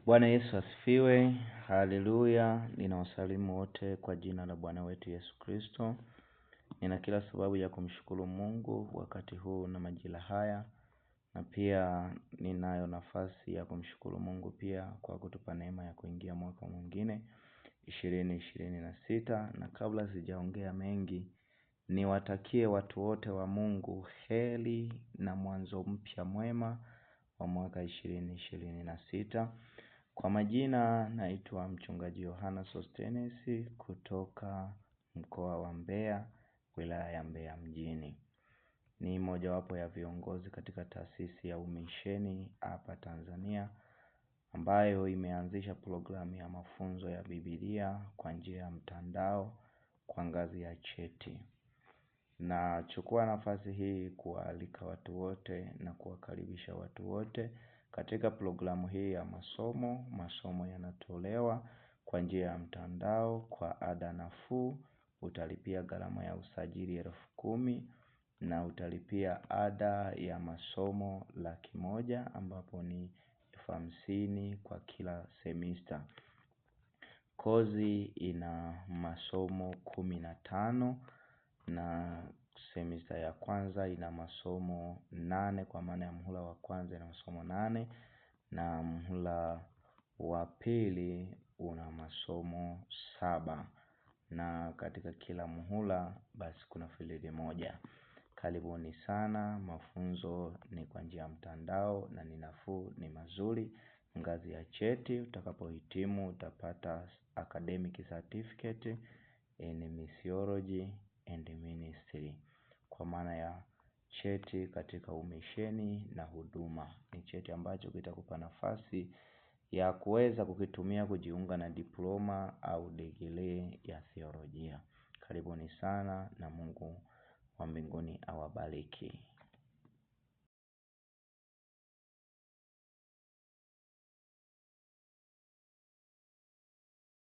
Bwana Yesu asifiwe. Haleluya. Ninawasalimu wote kwa jina la Bwana wetu Yesu Kristo. Nina kila sababu ya kumshukuru Mungu wakati huu na majira haya, na pia ninayo nafasi ya kumshukuru Mungu pia kwa kutupa neema ya kuingia mwaka mwingine 2026. Na kabla sijaongea mengi, niwatakie watu wote wa Mungu heri na mwanzo mpya mwema wa mwaka 2026. Kwa majina naitwa mchungaji Yohana Sostenesi kutoka mkoa wa Mbeya, wilaya ya Mbeya mjini. Ni moja wapo ya viongozi katika taasisi ya umisheni hapa Tanzania, ambayo imeanzisha programu ya mafunzo ya Biblia kwa njia ya mtandao kwa ngazi ya cheti. Na chukua nafasi hii kualika watu wote na kuwakaribisha watu wote katika programu hii ya masomo. Masomo yanatolewa kwa njia ya mtandao kwa ada nafuu. Utalipia gharama ya usajili 10,000 na utalipia ada ya masomo 100,000 ambapo ni 50,000 kwa kila semester. Kozi ina masomo 15 na semester ya kwanza ina masomo 8, kwa maana ya muhula wa kwanza ina masomo 8 na muhula wa pili una masomo 7, na katika kila muhula basi kuna filedi moja. Karibuni sana. Mafunzo ni kwa njia ya mtandao na ni nafuu, ni mazuri. Ngazi ya cheti, utakapohitimu utapata academic certificate in missiology and ministry, kwa maana ya cheti katika umisheni na huduma. Ni cheti ambacho kitakupa nafasi ya kuweza kukitumia kujiunga na diploma au degree ya theolojia. Karibuni sana na Mungu wa mbinguni awabariki.